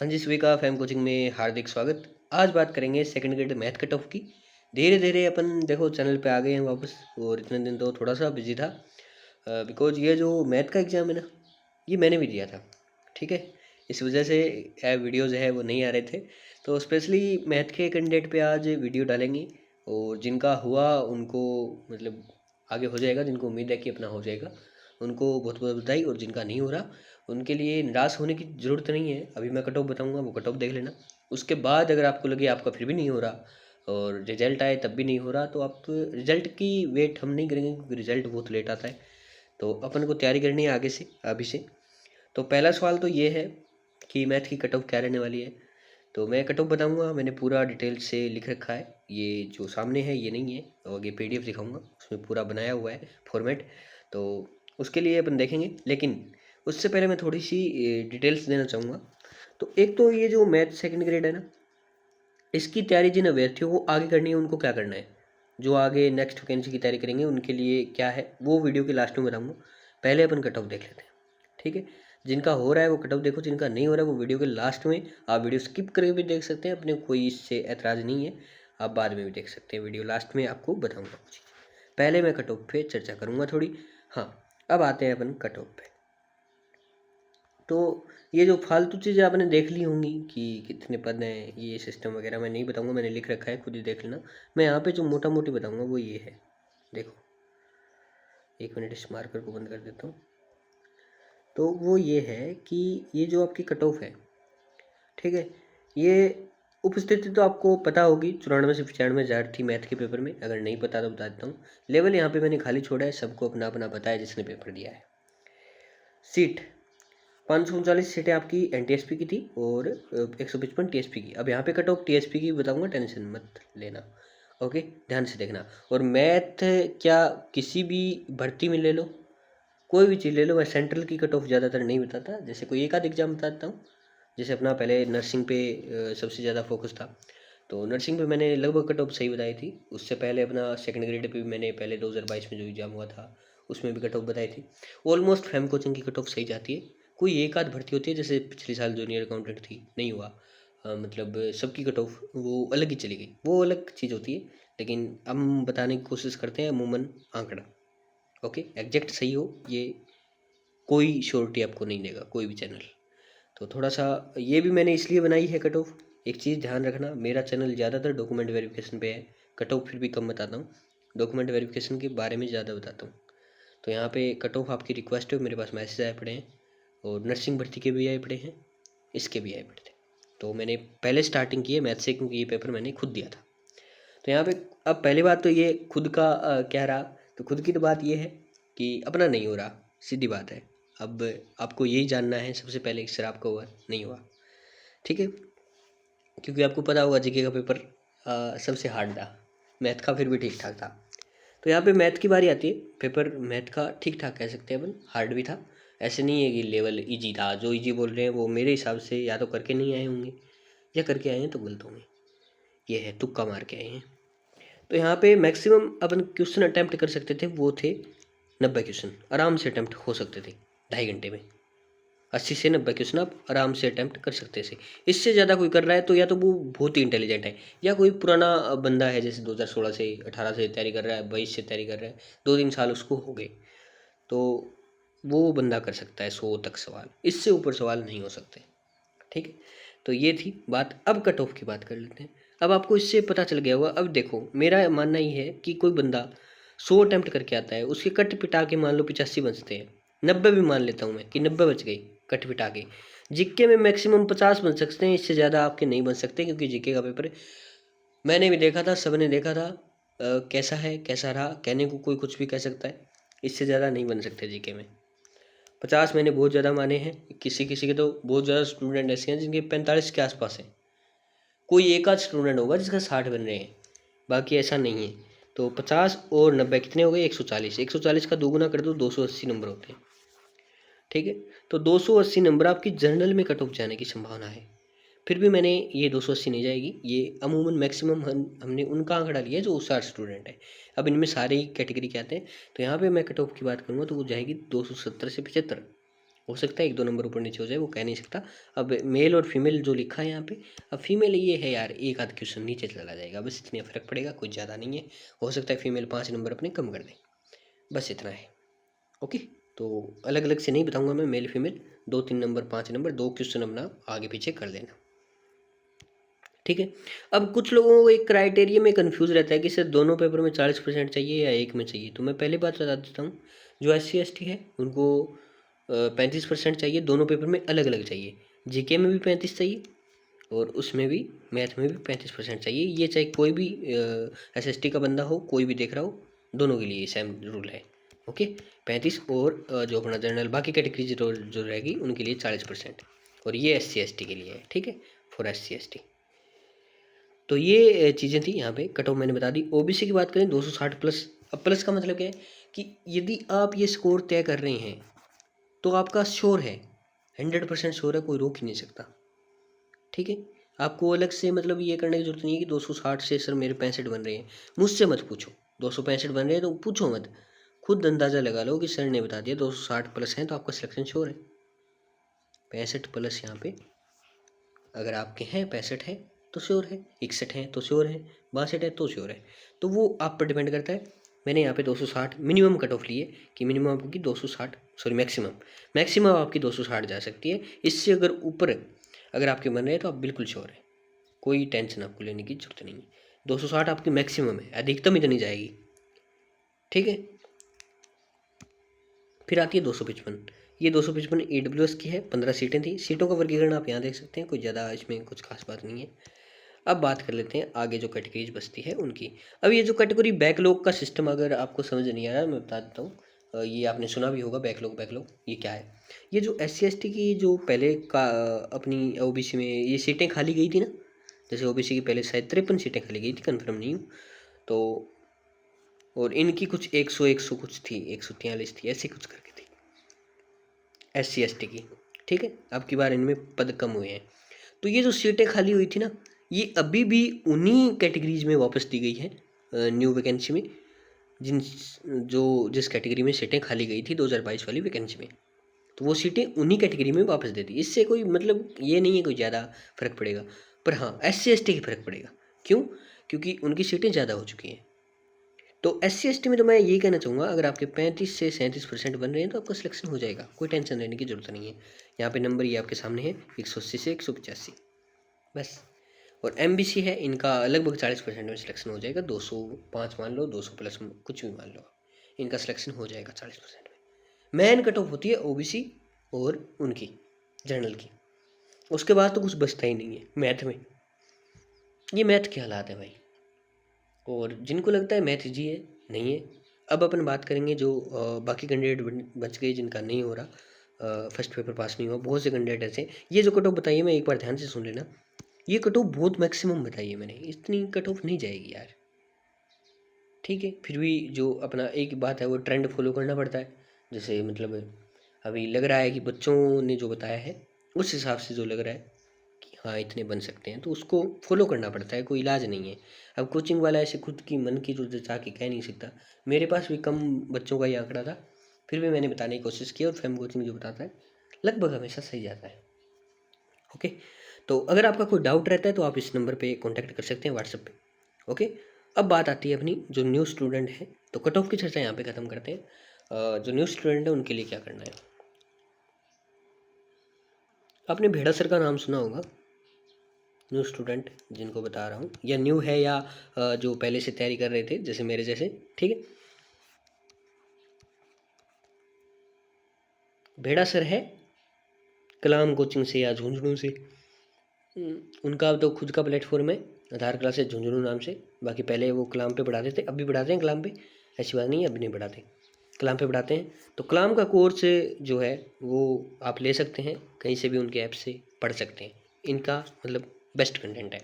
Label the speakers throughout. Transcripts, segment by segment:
Speaker 1: हाँ जी, सभी का फैम कोचिंग में हार्दिक स्वागत। आज बात करेंगे second grade math cut off की। धीरे-धीरे अपन देखो चैनल पे आ गए हैं वापस और इतने दिन तो थोड़ा-सा बिज़ी था बिकॉज़ ये जो मैथ का एग्ज़ाम है ना, ये मैंने भी दिया था, ठीक है? इस वजह से वीडियोज़ है वो नहीं आ रहे थे। तो स्पेशली मैथ के कैंडिडेट पे आज वीडियो डालेंगे और जिनका हुआ उनको मतलब आगे हो जाएगा, जिनको उम्मीद है कि अपना हो जाएगा, उनको बहुत-बहुत बधाई और जिनका नहीं हो रहा उनके लिए निराश होने की ज़रूरत नहीं है। अभी मैं कट ऑफ बताऊँगा, वो कट ऑफ देख लेना। उसके बाद अगर आपको लगे आपका फिर भी नहीं हो रहा और रिज़ल्ट आए तब भी नहीं हो रहा, तो आप रिज़ल्ट की वेट हम नहीं करेंगे क्योंकि रिज़ल्ट बहुत लेट आता है। तो अपन को तैयारी करनी है आगे से, अभी से। तो पहला सवाल तो ये है कि मैथ की कट ऑफ क्या रहने वाली है। तो मैं कट ऑफ बताऊँगा, मैंने पूरा डिटेल से लिख रखा है। ये जो सामने है ये नहीं है और आगे पीडीएफ दिखाऊँगा, उसमें पूरा बनाया हुआ है फॉर्मेट। तो उसके लिए अपन देखेंगे, लेकिन उससे पहले मैं थोड़ी-सी डिटेल्स देना चाहूँगा। तो एक तो ये जो मैथ सेकंड ग्रेड है ना, इसकी तैयारी जिन अभ्यर्थियों को आगे करनी है उनको क्या करना है? जो आगे नेक्स्ट वैकेंसी की तैयारी करेंगे उनके लिए क्या है, वो वीडियो के लास्ट में बताऊँगा। पहले अपन कट ऑफ देख लेते हैं, ठीक है? जिनका हो रहा है वो कट ऑफ देखो, जिनका नहीं हो रहा है वो वीडियो के लास्ट में आप वीडियो स्किप करके भी देख सकते हैं, अपने कोई इससे ऐतराज़ नहीं है। आप बाद में भी देख सकते हैं, वीडियो लास्ट में आपको बताऊँगा वो चीज़। पहले मैं कट ऑफ पे चर्चा करूँगा थोड़ी। हाँ, अब आते हैं अपन कट ऑफ पे। तो ये जो फालतू चीज़ें आपने देख ली होंगी कि कितने पद हैं, ये सिस्टम वगैरह मैं नहीं बताऊंगा, मैंने लिख रखा है, खुद ही देख लेना। मैं यहाँ पे जो मोटा मोटी बताऊंगा वो ये है। देखो, एक मिनट इस मार्कर को बंद कर देता हूँ। तो वो ये है कि ये जो आपकी कट ऑफ है, ठीक है, ये उपस्थिति तो आपको पता होगी, 94 से 95,000 थी मैथ के पेपर में। अगर नहीं पता तो बता देता हूँ। लेवल यहाँ पे मैंने खाली छोड़ा है, सबको अपना अपना पता है जिसने पेपर दिया है। सीट 539 सीटें आपकी एनटीएसपी की थी और 155 टीएसपी की। अब यहाँ पे कट ऑफ टीएसपी की बताऊंगा, टेंशन मत लेना। ओके, ध्यान से देखना। और मैथ क्या किसी भी भर्ती में ले लो, कोई भी चीज़ ले लो, मैं सेंट्रल की कट ऑफ ज़्यादातर नहीं बताता, जैसे कोई एक आध एग्जाम बताता हूँ। जैसे अपना पहले नर्सिंग पे सबसे ज़्यादा फोकस था, तो नर्सिंग पे मैंने लगभग कट ऑफ सही बताई थी। उससे पहले अपना सेकंड ग्रेड पे भी मैंने पहले 2022 में जो एग्ज़ाम हुआ था उसमें भी कट ऑफ बताई थी। ऑलमोस्ट फैम कोचिंग की कट ऑफ सही जाती है। कोई एक आध भर्ती होती है, जैसे पिछले साल जूनियर अकाउंटेंट थी, नहीं हुआ। मतलब सबकी कट ऑफ वो अलग ही चली गई, वो अलग चीज़ होती है। लेकिन हम बताने की कोशिश करते हैं अमूमन आंकड़ा। ओके, एग्जैक्ट सही हो ये कोई श्योरिटी आपको नहीं देगा कोई भी चैनल। तो थोड़ा सा ये भी मैंने इसलिए बनाई है कट ऑफ। एक चीज़ ध्यान रखना, मेरा चैनल ज़्यादातर डॉक्यूमेंट वेरिफिकेशन पे है। कट ऑफ फिर भी कम बताता हूँ, डॉक्यूमेंट वेरिफिकेशन के बारे में ज़्यादा बताता हूँ। तो यहाँ पे कट ऑफ आपकी रिक्वेस्ट है, मेरे पास मैसेज आए पड़े हैं और नर्सिंग भर्ती के भी आए पड़े हैं, इसके भी आए पड़े थे। तो मैंने पहले स्टार्टिंग की है मैथ से, क्योंकि ये पेपर मैंने खुद दिया था। तो यहाँ पे अब पहली बात तो ये खुद का क्या रहा। तो खुद की तो बात ये है कि अपना नहीं हो रहा, सीधी बात है। अब आपको यही जानना है सबसे पहले कि सर आपका हुआ नहीं हुआ, ठीक है? क्योंकि आपको पता होगा जीके का पेपर सबसे हार्ड था, मैथ का फिर भी ठीक ठाक था। तो यहाँ पे मैथ की बारी आती है। पेपर मैथ का ठीक ठाक कह सकते हैं अपन, हार्ड भी था। ऐसे नहीं है कि लेवल इजी था। जो इजी बोल रहे हैं वो मेरे हिसाब से या तो करके नहीं आए होंगे या करके आए हैं तो गलत होंगे। ये है तुक्का मार के आए हैं। तो यहाँ पे मैक्सिमम अपन क्वेश्चन अटैम्प्ट कर सकते थे, वो थे 90 क्वेश्चन आराम से अटैम्प्ट हो सकते थे 2.5 घंटे में। 80 से 90 क्वेश्चन आप आराम से अटैम्प्ट कर सकते थे। इससे ज़्यादा कोई कर रहा है तो या तो वो बहुत ही इंटेलिजेंट है, या कोई पुराना बंदा है, जैसे 2016 से 18 से तैयारी कर रहा है, 22 से तैयारी कर रहा है, 2-3 साल उसको हो गए, तो वो बंदा कर सकता है 100 तक सवाल। इससे ऊपर सवाल नहीं हो सकते, ठीक है? तो ये थी बात। अब कट ऑफ की बात कर लेते हैं। अब आपको इससे पता चल गया होगा। अब देखो, मेरा मानना ये है कि कोई बंदा 100 अटैम्प्ट करके आता है, उसके कट पिटा के मान लो 85 बचते हैं, 90 भी मान लेता हूँ मैं कि 90 बच गई कट पिटा के। जीके में मैक्सिमम 50 बन सकते हैं, इससे ज़्यादा आपके नहीं बन सकते, क्योंकि जीके का पेपर मैंने भी देखा था, सबने देखा था। कैसा है कैसा रहा कहने को कोई कुछ भी कह सकता है, इससे ज़्यादा नहीं बन सकते जीके में। 50 मैंने बहुत ज़्यादा माने हैं, किसी किसी के तो बहुत ज़्यादा स्टूडेंट ऐसे हैं जिनके 45 के आसपास हैं। कोई एक आध स्टूडेंट होगा जिसका 60 बन रहे हैं, बाकी ऐसा नहीं है। तो 50 और 90 कितने हो गए? 140। 140 का दोगुना कर दो, 280 नंबर होते हैं, ठीक है? तो 280 नंबर आपकी जर्नल में कट ऑफ जाने की संभावना है। फिर भी मैंने ये 280 नहीं जाएगी, ये अमूमन मैक्सिमम हमने उनका आंकड़ा लिया है जो 60 स्टूडेंट है। अब इनमें सारे ही कैटेगरी के आते हैं, तो यहाँ पे मैं कट ऑफ की बात करूँगा तो वो जाएगी 270 से 75। हो सकता है 1-2 नंबर ऊपर नीचे हो जाए, वो कह नहीं सकता। अब मेल और फीमेल जो लिखा है यहाँ पे, अब फीमेल ये है यार, एक आध क्वेश्चन नीचे चला जाएगा, बस इतने फ़र्क पड़ेगा, कुछ ज़्यादा नहीं है। हो सकता है फीमेल 5 नंबर अपने कम कर दे, बस इतना है। ओके, तो अलग अलग से नहीं बताऊंगा मैं, male female 2-3 number 5 number 2 question अपना आगे पीछे कर लेना, ठीक है। अब कुछ लोगों को एक क्राइटेरिया में कंफ्यूज रहता है कि सर दोनों पेपर में 40% चाहिए या एक में चाहिए। तो मैं पहले बात बता देता हूँ, जो SC ST है उनको 35% चाहिए, दोनों पेपर में अलग अलग चाहिए। जीके में भी 35 चाहिए और उसमें भी, मैथ में भी 35% चाहिए। ये चाहे कोई भी SST का बंदा हो, कोई भी देख रहा हो, दोनों के लिए सेम रूल है। ओके, 35 और जो अपना जनरल बाकी कैटेगरी जो रहेगी उनके लिए 40%, और ये SC ST के लिए है, ठीक है, फॉर SC ST। तो ये चीज़ें थी यहाँ पे, कट ऑफ मैंने बता दी। OBC की बात करें 260 प्लस। अब प्लस का मतलब क्या है कि यदि आप ये स्कोर तय कर रहे हैं तो आपका श्योर है, 100% श्योर है, कोई रोक ही नहीं सकता, ठीक है। आपको अलग से मतलब ये करने की जरूरत नहीं है कि 260 से सर मेरे 65 बन रहे हैं, मुझसे मत पूछो। 265 बन रहे हैं तो पूछो मत, खुद अंदाज़ा लगा लो कि सर ने बता दिया 260 प्लस हैं तो आपका सिलेक्शन श्योर है। 65 प्लस यहाँ पे अगर आपके हैं, 65 है तो श्योर है, 61 है तो श्योर है, 62 है तो श्योर है। तो वो आप पर डिपेंड करता है। मैंने यहाँ पे 260 मिनिमम कट ऑफ लिए कि मिनिमम आपकी 260, सॉरी मैक्सिमम आपकी 260 जा सकती है। इससे अगर ऊपर अगर आपके बन रहे हैं तो आप बिल्कुल श्योर है, कोई टेंशन आपको लेने की जरूरत नहीं है। 260 आपकी मैक्सिमम है, अधिकतम इतनी जाएगी, ठीक है। फिर आती है 255। ये 255 AWS की है, 15 सीटें थी। सीटों का वर्गीकरण आप यहाँ देख सकते हैं, कोई ज़्यादा इसमें कुछ खास बात नहीं है। अब बात कर लेते हैं आगे जो कैटेगरीज बचती है उनकी। अब ये जो कैटेगरी बैकलॉग का सिस्टम अगर आपको समझ नहीं आ रहा मैं बता देता हूँ। ये आपने सुना भी होगा बैकलॉग ये क्या है। ये जो SC ST की जो पहले का अपनी OBC में ये सीटें खाली गई थी ना, जैसे OBC की पहले शायद 53 सीटें खाली गई थी, कन्फर्म नहीं हूँ तो, और इनकी कुछ 100 कुछ थी, 143 थी, ऐसी कुछ करके थी SC ST की, ठीक है। अब की बार इनमें पद कम हुए हैं। तो ये जो सीटें खाली हुई थी ना, ये अभी भी उन्हीं कैटेगरीज में वापस दी गई है न्यू वैकेंसी में, जिन जो जिस कैटेगरी में सीटें खाली गई थी 2022 वाली वैकेंसी में, तो वो सीटें उन्हीं कैटेगरी में वापस दे दी। इससे कोई मतलब ये नहीं है कोई ज़्यादा फर्क पड़ेगा, पर हाँ SC ST की फर्क पड़ेगा। क्यों? क्योंकि उनकी सीटें ज़्यादा हो चुकी हैं। तो SC ST में तो मैं यही कहना चाहूँगा, अगर आपके 35 से 37% बन रहे हैं तो आपका सिलेक्शन हो जाएगा, कोई टेंशन लेने की जरूरत नहीं है। यहाँ पे नंबर ये आपके सामने है 180 से 185, बस। और MBC है, इनका लगभग 40% में सिलेक्शन हो जाएगा, 205 मान लो, 200 प्लस कुछ भी मान लो, इनका सिलेक्शन हो जाएगा 40% में। मेन कट ऑफ होती है OBC और उनकी जनरल की, उसके बाद तो कुछ बचता ही नहीं है मैथ में। ये मैथ के हालात है भाई, और जिनको लगता है मैथ इजी है, नहीं है। अब अपन बात करेंगे जो बाकी कैंडिडेट बच गए जिनका नहीं हो रहा, फर्स्ट पेपर पास नहीं हुआ, बहुत से कैंडिडेट ऐसे। ये जो कट ऑफ बताइए मैं एक बार ध्यान से सुन लेना, ये कट ऑफ बहुत मैक्सिमम बताइए मैंने, इतनी कट ऑफ नहीं जाएगी यार, ठीक है। फिर भी जो अपना एक बात है वो ट्रेंड फॉलो करना पड़ता है। जैसे मतलब अभी लग रहा है कि बच्चों ने जो बताया है उस हिसाब से जो लग रहा है कि हाँ इतने बन सकते हैं, तो उसको फॉलो करना पड़ता है, कोई इलाज नहीं है। अब कोचिंग वाला ऐसे खुद की मन की जो जचा के कह नहीं सकता। मेरे पास भी कम बच्चों का ही आंकड़ा था, फिर भी मैंने बताने की कोशिश की, और फैम कोचिंग जो बताता है लगभग हमेशा सही जाता है। ओके, तो अगर आपका कोई डाउट रहता है तो आप इस नंबर पे कांटेक्ट कर सकते हैं व्हाट्सएप पे। ओके, अब बात आती है अपनी जो न्यू स्टूडेंट है, तो कट ऑफ की चर्चा यहाँ पे ख़त्म करते हैं। जो न्यू स्टूडेंट है उनके लिए क्या करना है। आपने भेड़ा सर का नाम सुना होगा, न्यू स्टूडेंट जिनको बता रहा हूँ, या न्यू है या जो पहले से तैयारी कर रहे थे जैसे मेरे जैसे, ठीक है। भेड़ा सर है कलाम कोचिंग से या झुंझुनू से। उनका तो खुद का प्लेटफॉर्म है, आधार क्लासेस झुंझुनू नाम से। बाकी पहले वो कलाम पे पढ़ाते थे, अब भी पढ़ाते हैं कलाम पे, ऐसी बात नहीं है अभी नहीं पढ़ाते, कलाम पे पढ़ाते हैं। तो कलाम का कोर्स जो है वो आप ले सकते हैं, कहीं से भी उनके ऐप से पढ़ सकते हैं। इनका मतलब बेस्ट कंटेंट है।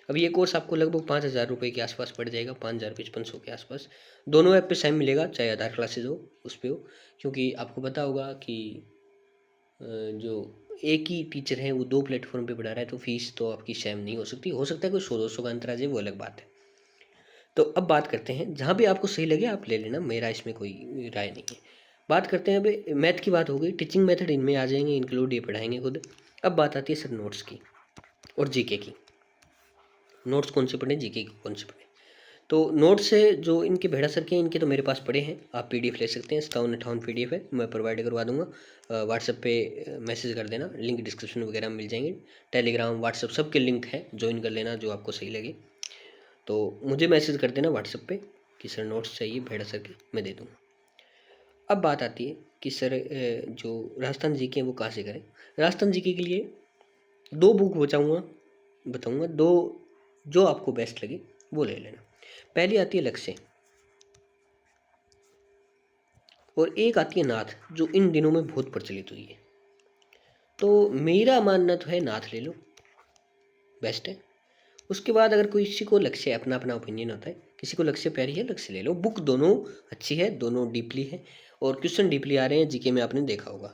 Speaker 1: अब ये कोर्स आपको लगभग 5,000 रुपये के आसपास पड़ जाएगा, 5,000-5,500 के आसपास। दोनों ऐप पे सेम मिलेगा, चाहे आधार क्लासेज हो उस पर हो, क्योंकि आपको पता होगा कि जो एक ही टीचर है वो दो प्लेटफॉर्म पे पढ़ा रहा है, तो फीस तो आपकी सेम नहीं हो सकती। हो सकता है कोई 100-200 का अंतर आ जाए, वो अलग बात है। तो अब बात करते हैं, जहाँ भी आपको सही लगे आप ले लेना, मेरा इसमें कोई राय नहीं है। बात करते हैं अभी मैथ की। बात हो गई, टीचिंग मेथड इनमें आ जाएंगे इंक्लूड, ये पढ़ाएंगे खुद। अब बात आती है सर नोट्स की और जीके की। नोट्स कौन से पढ़ें, जीके की कौन से पढ़ें? तो नोट्स है जो इनके भेड़ा सर के, इनके तो मेरे पास पड़े हैं, आप पीडीएफ ले सकते हैं, 57-58 पीडीएफ है, मैं प्रोवाइड करवा दूंगा। व्हाट्सएप पे मैसेज कर देना, लिंक डिस्क्रिप्शन वगैरह में मिल जाएंगे। टेलीग्राम, व्हाट्सएप सबके लिंक है, ज्वाइन कर लेना जो आपको सही लगे। तो मुझे मैसेज कर देना व्हाट्सएप पे कि सर नोट्स चाहिए भेड़ा सर के, मैं दे दूँगा। अब बात आती है कि सर जो राजस्थान जीके हैं वो कहाँ से करें। राजस्थान जीके के लिए 2 बुक बताऊँगा 2 जो आपको बेस्ट लगे वो ले लेना। पहली आती है लक्ष्य और एक आती है नाथ, जो इन दिनों में बहुत प्रचलित हुई है। तो मेरा मानना तो है नाथ ले लो, बेस्ट है। उसके बाद अगर कोई किसी को लक्ष्य, अपना अपना ओपिनियन होता है, किसी को लक्ष्य प्यारी है लक्ष्य ले लो। बुक दोनों अच्छी है, दोनों डीपली है और क्वेश्चन डीपली आ रहे हैं जीके में, आपने देखा होगा।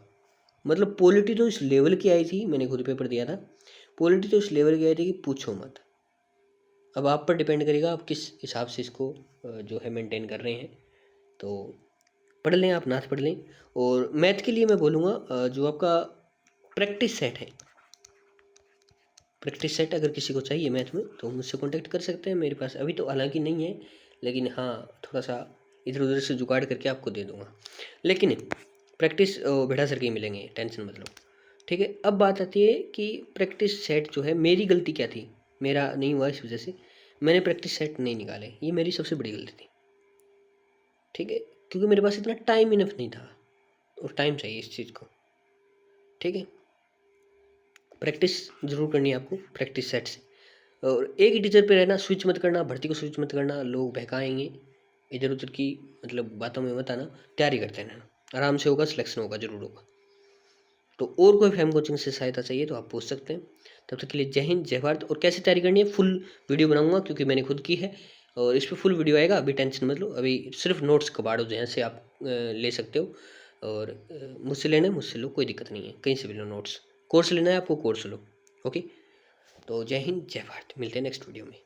Speaker 1: मतलब पॉलिटी तो इस लेवल की आई थी, मैंने खुद पेपर दिया था, पॉलिटी तो इस लेवल की आई थी कि पूछो मत। अब आप पर डिपेंड करेगा आप किस हिसाब से इसको जो है मेंटेन कर रहे हैं। तो पढ़ लें, आप नाथ पढ़ लें। और मैथ के लिए मैं बोलूँगा जो आपका प्रैक्टिस सेट है, प्रैक्टिस सेट अगर किसी को चाहिए मैथ में तो मुझसे कांटेक्ट कर सकते हैं। मेरे पास अभी तो हालांकि नहीं है, लेकिन हाँ थोड़ा सा इधर उधर से जुगाड़ करके आपको दे दूंगा। लेकिन प्रैक्टिस भेड़ा सर के ही मिलेंगे, टेंशन मत लो, ठीक है। अब बात आती है कि प्रैक्टिस सेट जो है, मेरी गलती क्या थी, मेरा नहीं हुआ इस वजह से मैंने प्रैक्टिस सेट नहीं निकाले, ये मेरी सबसे बड़ी गलती थी, ठीक है। क्योंकि मेरे पास इतना टाइम इनफ नहीं था, और टाइम चाहिए इस चीज़ को, ठीक है। प्रैक्टिस जरूर करनी है आपको प्रैक्टिस सेट से। और एक ही टीचर पे रहना, स्विच मत करना, भर्ती को स्विच मत करना, लोग बहकाएंगे, इधर उधर की मतलब बातों में मत आना, तैयारी करते रहना, आराम से होगा, सिलेक्शन होगा, जरूर होगा। तो और कोई फैम कोचिंग से सहायता चाहिए तो आप पूछ सकते हैं। तब तक के लिए जय हिंद, जय भारत। और कैसे तैयारी करनी है फुल वीडियो बनाऊंगा, क्योंकि मैंने खुद की है और इस पर फुल वीडियो आएगा, अभी टेंशन मत लो। अभी सिर्फ नोट्स कबाड़ो जहाँ से आप ले सकते हो, और मुझसे लेना है मुझसे लो, कोई दिक्कत नहीं है, कहीं से भी लो नोट्स। कोर्स लेना है आपको, कोर्स लो, ओके। तो जय हिंद, जय भारत, मिलते हैं नेक्स्ट वीडियो में।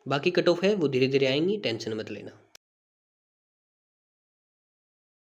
Speaker 1: बाकी कट ऑफ है वो धीरे धीरे आएंगी, टेंशन मत लेना।